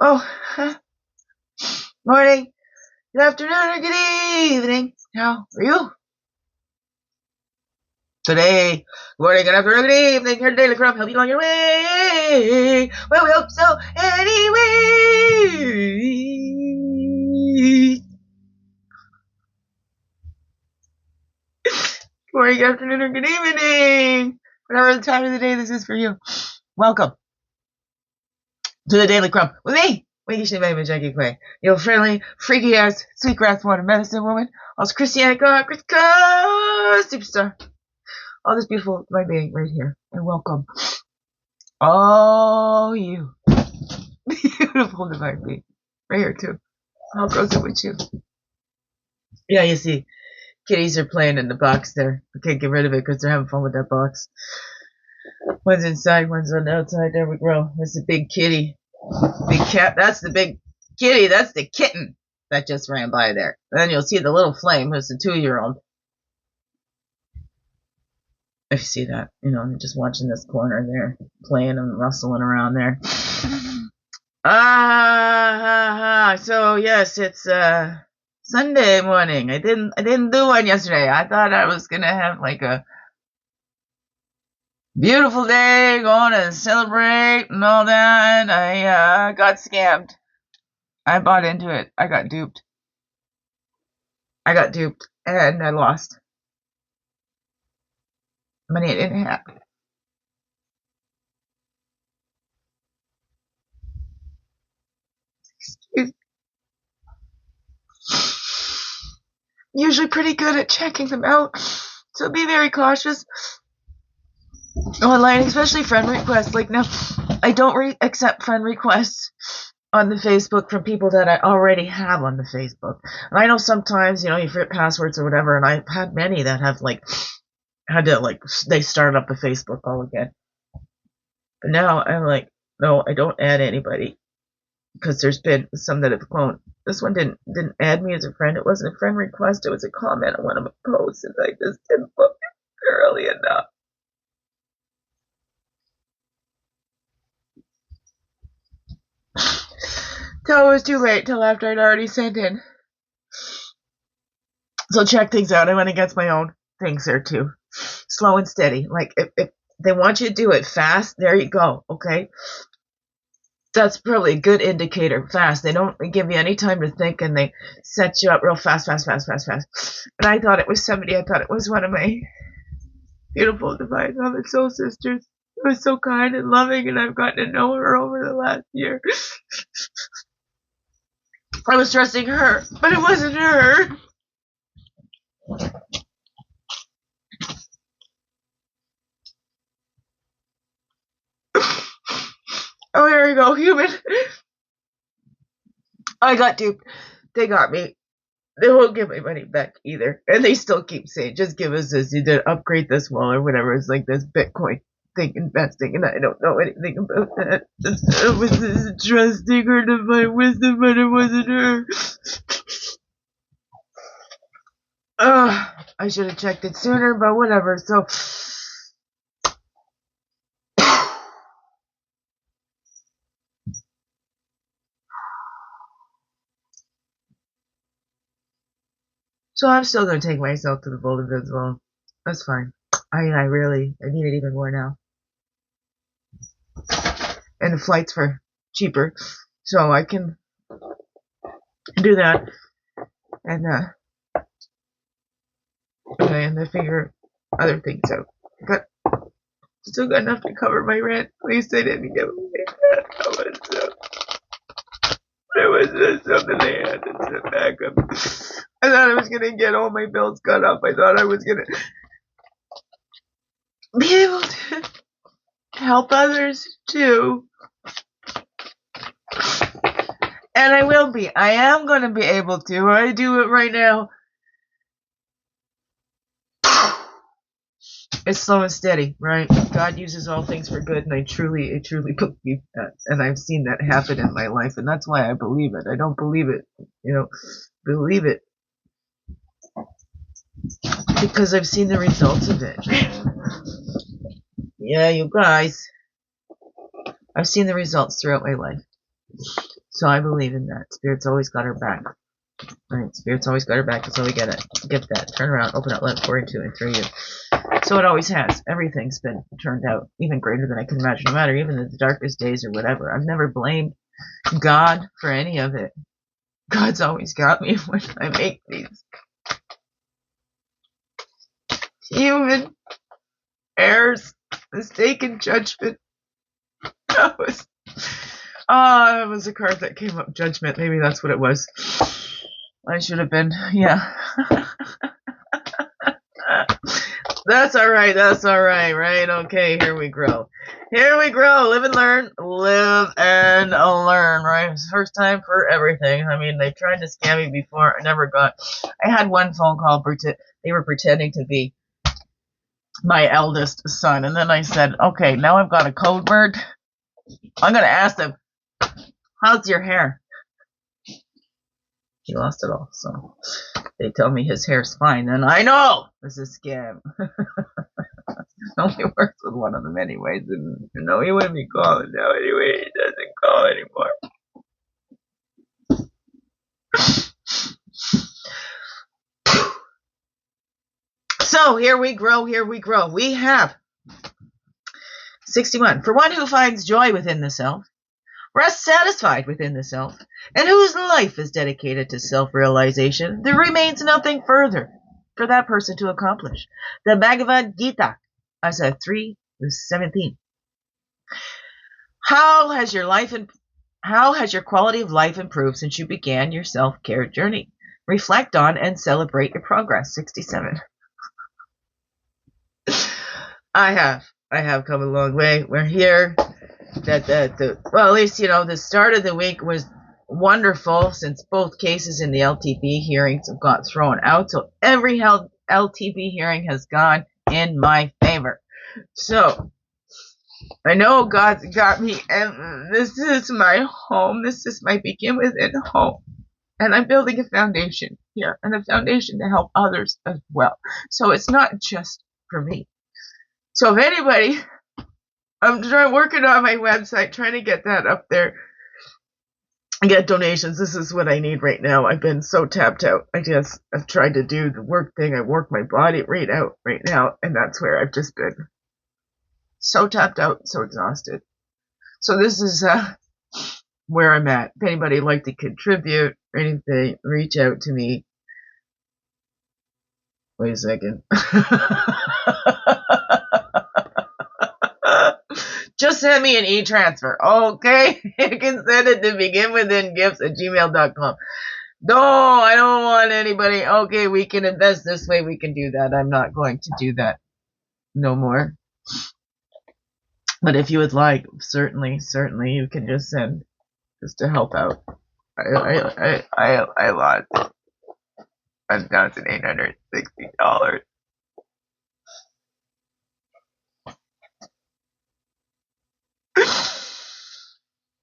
Oh, morning, good afternoon, or good evening. How are you? Today, good morning, good afternoon, good evening. Your daily crumb help you on your way. Well, we hope so anyway. Good morning, good afternoon, or good evening. Whatever the time of the day this is for you. Welcome to the Daily Crumb with me, iwishhewouldhavejusthitme, Jackie Quay, your friendly, freaky ass, sweetgrass water medicine woman, also Christiana God, superstar. All this beautiful divine being right here. And welcome all you beautiful divine being right here too. How goes it with you? Yeah, you see, kitties are playing in the box there. I can't get rid of it because they're having fun with that box. One's inside, one's on the outside. There we go. That's the big kitty. Big cat. That's the big kitty. That's the kitten that just ran by there. And then you'll see the little flame, who's the 2-year-old. If you see that, I'm just watching this corner there, playing and rustling around there. So yes, it's Sunday morning. I didn't do one yesterday. I thought I was gonna have like a beautiful day, going to celebrate and all that, and I got scammed. I bought into it. I got duped, and I lost money I didn't have. Usually pretty good at checking them out, so be very cautious online, especially friend requests. Like now, I don't accept friend requests on the Facebook from people that I already have on the Facebook. And I know sometimes, you forget passwords or whatever, and I've had many that have had to they start up the Facebook all again. But now I'm like, no, I don't add anybody, because there's been some that have cloned. This one didn't add me as a friend. It wasn't a friend request. It was a comment on one of my posts, and I just didn't look early enough. Till it was too late, till after I'd already sent in. So check things out. I went against my own things there too. Slow and steady. Like if they want you to do it fast, there you go. Okay. That's probably a good indicator. Fast. They don't give you any time to think, and they set you up real fast. And I thought it was somebody. I thought it was one of my beautiful divine love and soul sisters. It was so kind and loving, and I've gotten to know her over the last year. I was trusting her, but it wasn't her. Oh, here we go, human. I got duped. They got me. They won't give my money back either. And they still keep saying, just give us this, you did upgrade this wall or whatever. It's like this Bitcoin thing, investing, and I don't know anything about that. I was just trusting her divine wisdom, but it wasn't her. I should have checked it sooner, but whatever. So I'm still going to take myself to the Bold Invisible. That's fine. I need it even more now. And the flights for cheaper, so I can do that. And I figure other things out. But still got enough to cover my rent. At least I didn't give away that. It was just something they had to back up. I thought I was going to get all my bills cut off. I thought I was going to be able to help others too. And I will be. I am going to be able to. I do it right now. It's slow and steady, right? God uses all things for good, and I truly believe that. And I've seen that happen in my life, and that's why I believe it. I don't believe it, believe it. Because I've seen the results of it. Yeah, you guys. I've seen the results throughout my life. So I believe in that. Spirit's always got her back. Right? Spirit's always got her back. That's all we get. Get that. Turn around, open up, let it pour into and through you. So it always has. Everything's been turned out even greater than I can imagine. No matter even the darkest days or whatever. I've never blamed God for any of it. God's always got me when I make these human errors, mistaken judgment. That was it was a card that came up, judgment. Maybe that's what it was. I should have been, yeah. That's alright, right? Okay, here we grow. Live and learn, right? It's first time for everything. I mean, they tried to scam me before, I never got. I had one phone call, they were pretending to be my eldest son, and then I said, okay, now I've got a code word. I'm gonna ask them, how's your hair? He lost it all, so they tell me his hair's fine, and I know this is a scam. It only works with one of them anyways, and you know, he wouldn't be calling now anyway, he doesn't call anymore. So, here we grow. We have 61. For one who finds joy within the self, rests satisfied within the self, and whose life is dedicated to self-realization, there remains nothing further for that person to accomplish. The Bhagavad Gita, Asa 3:17. How has your quality of life improved since you began your self-care journey? Reflect on and celebrate your progress. 67. I have come a long way. We're here. Well, at least, the start of the week was wonderful since both cases in the LTB hearings have got thrown out. So every LTB hearing has gone in my favor. So I know God's got me, and this is my home. This is my begin within home. And I'm building a foundation here, and a foundation to help others as well. So it's not just for me. So if anybody, I'm working on my website, trying to get that up there, get donations. This is what I need right now. I've been so tapped out. I've tried to do the work thing. I work my body right out right now, and that's where I've just been so tapped out, so exhausted. So this is where I'm at. If anybody would like to contribute or anything, reach out to me. Wait a second. Just send me an e-transfer, okay? You can send it to beginwithingifts@gmail.com. No, I don't want anybody. Okay, we can invest this way. We can do that. I'm not going to do that no more. But if you would like, certainly, you can just send, just to help out. I lost $1,860.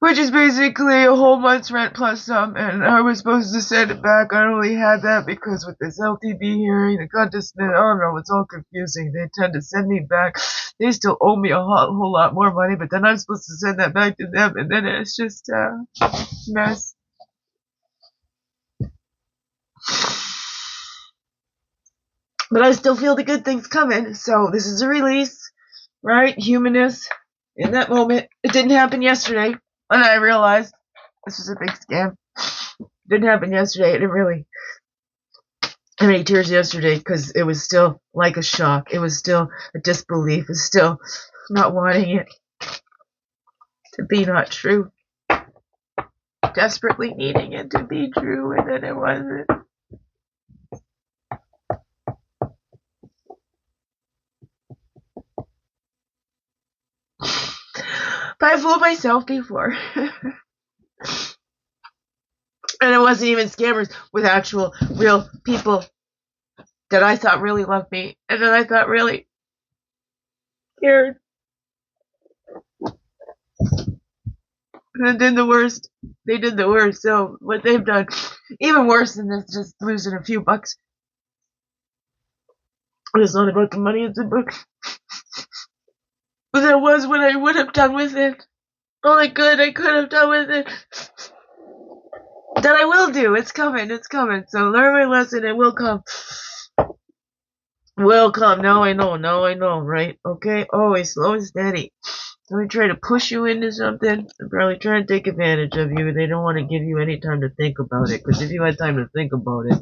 Which is basically a whole month's rent plus some, and I was supposed to send it back. I only had that because with this LTB hearing, it got dismissed. I don't know, it's all confusing. They tend to send me back. They still owe me a whole lot more money, but then I'm supposed to send that back to them, and then it's just a mess. But I still feel the good things coming, so this is a release, right? Humanness. In that moment, it didn't happen yesterday. And I realized this was a big scam. It didn't happen yesterday. It didn't really. I made tears yesterday because it was still like a shock. It was still a disbelief. It was still not wanting it to be not true. Desperately needing it to be true, and then it wasn't. But I fooled myself before. And it wasn't even scammers, with actual, real people that I thought really loved me, and that I thought really cared. And they did the worst. So what they've done, even worse than this, just losing a few bucks. It's not about the money, it's about... But that was what I would have done with it. All I could have done with it. That I will do. It's coming. It's coming. So learn my lesson. It will come. Will come. Now I know. Now I know. Right? Okay. Always slow and steady. They try to push you into something. They're probably trying to take advantage of you. They don't want to give you any time to think about it. Because if you had time to think about it,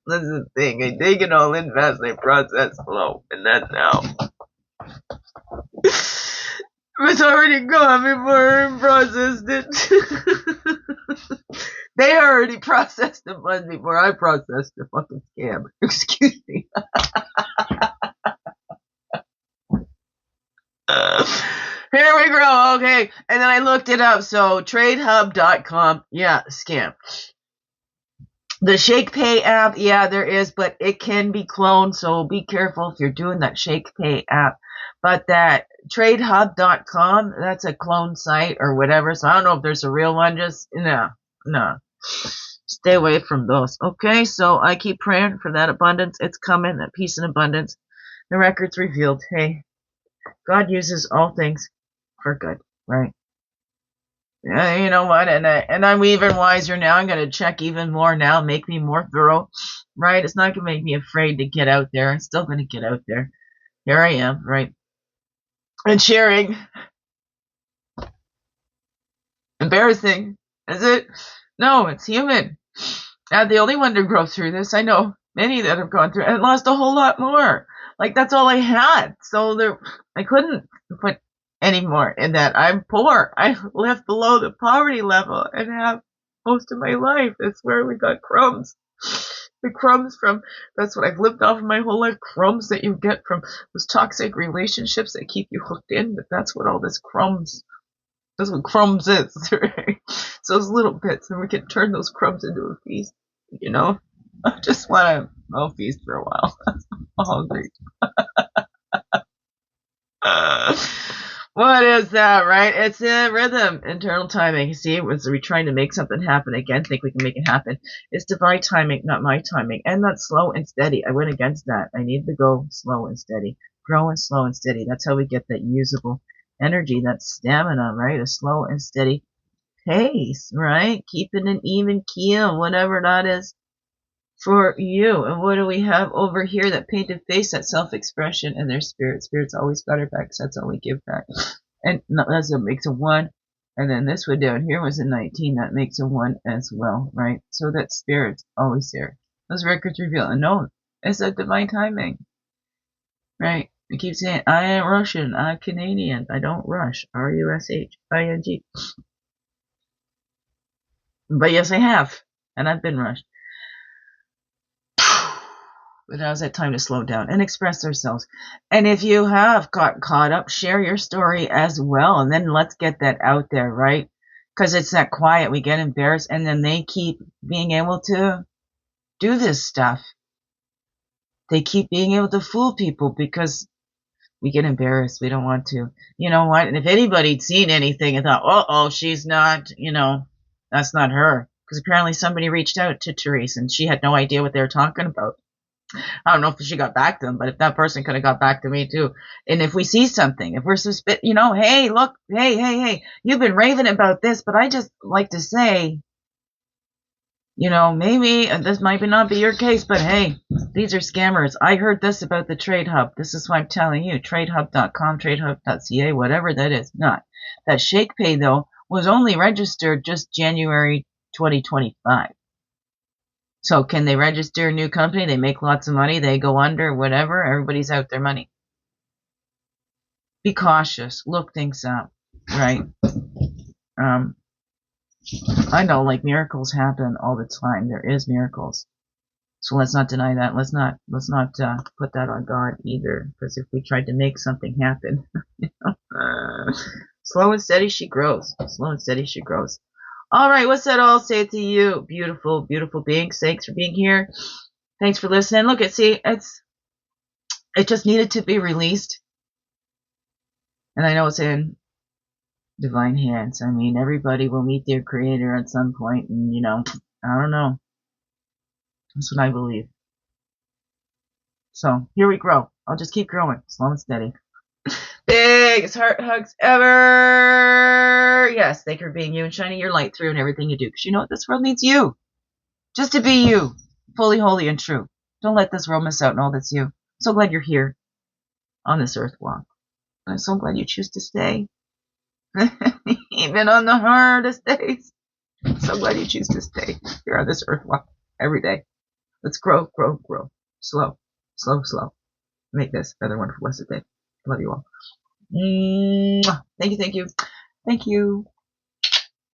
that's the thing. They take it all in fast. They process slow. And that's now. It's already gone before I processed it. They already processed the funds before I processed the fucking scam. Excuse me. Here we go. Okay. And then I looked it up. So tradehub.com. Yeah, scam. The ShakePay app, yeah, there is, but it can be cloned, so be careful if you're doing that ShakePay app. But that tradehub.com, that's a clone site or whatever, so I don't know if there's a real one. Just, no. Stay away from those. Okay, so I keep praying for that abundance. It's coming, that peace and abundance. The record's revealed. Hey, God uses all things for good, right? Yeah, you know what? And I'm even wiser now. I'm gonna check even more now, make me more thorough, right? It's not gonna make me afraid to get out there. I'm still gonna get out there. Here I am, right? And sharing. Embarrassing, is it? No, it's human. I'm the only one to grow through this. I know many that have gone through it and lost a whole lot more. Like that's all I had. So I couldn't put any more in that. I'm poor. I live below the poverty level and have most of my life. That's where we got crumbs. The crumbs from, that's what I've lived off of my whole life. Crumbs that you get from those toxic relationships that keep you hooked in. But that's what all this crumbs, that's what crumbs is, right? So those little bits, and we can turn those crumbs into a feast, you know? I just want to feast for a while. I'm hungry. What is that, right? It's a rhythm, internal timing. See, was we trying to make something happen again, think we can make it happen. It's divine timing, not my timing. And that's slow and steady. I went against that. I need to go slow and steady. Growing slow and steady. That's how we get that usable energy, that stamina, right? A slow and steady pace, right? Keeping an even keel, whatever that is for you. And what do we have over here? That painted face, that self-expression, and their spirit. Spirit's always got her back, so that's all we give back. And that's what makes a 1. And then this one down here was a 19. That makes a 1 as well, right? So that spirit's always there. Those records reveal. And no, it's a divine timing, right? I keep saying, I am Russian, I'm Canadian, I don't rush. R-U-S-H-I-N-G. But yes, I have. And I've been rushed. But now's that time to slow down and express ourselves. And if you have got caught up, share your story as well. And then let's get that out there, right? Because it's that quiet. We get embarrassed. And then they keep being able to do this stuff. They keep being able to fool people because we get embarrassed. We don't want to. You know what? And if anybody'd seen anything and thought, uh-oh, she's not, that's not her. Because apparently somebody reached out to Therese and she had no idea what they were talking about. I don't know if she got back to them, but if that person could have got back to me too. And if we see something, if we're hey, look, hey, you've been raving about this, but I just like to say, maybe this might not be your case, but hey, these are scammers. I heard this about the Trade Hub. This is why I'm telling you, tradehub.com, tradehub.ca, whatever that is. Not. That ShakePay, though, was only registered just January 2025. So can they register a new company? They make lots of money. They go under, whatever. Everybody's out their money. Be cautious. Look things up, right? I know, like, miracles happen all the time. There is miracles. So let's not deny that. Let's not put that on God either. Because if we tried to make something happen, slow and steady she grows. Slow and steady she grows. All right, what's that all say to you? Beautiful, beautiful beings. Thanks for being here. Thanks for listening. Look, it just needed to be released. And I know it's in divine hands. I mean, everybody will meet their creator at some point. And, I don't know. That's what I believe. So, here we grow. I'll just keep growing. Slow and steady. Biggest heart hugs ever. Yes, thank you for being you and shining your light through in everything you do. Because you know what? This world needs you. Just to be you. Fully, holy, and true. Don't let this world miss out on all that's you. I'm so glad you're here on this earth walk. I'm so glad you choose to stay. Even on the hardest days. I'm so glad you choose to stay here on this earth walk every day. Let's grow, grow, grow. Slow, slow, slow. Make this another wonderful blessed day. Love you all. Thank you, thank you. Thank you.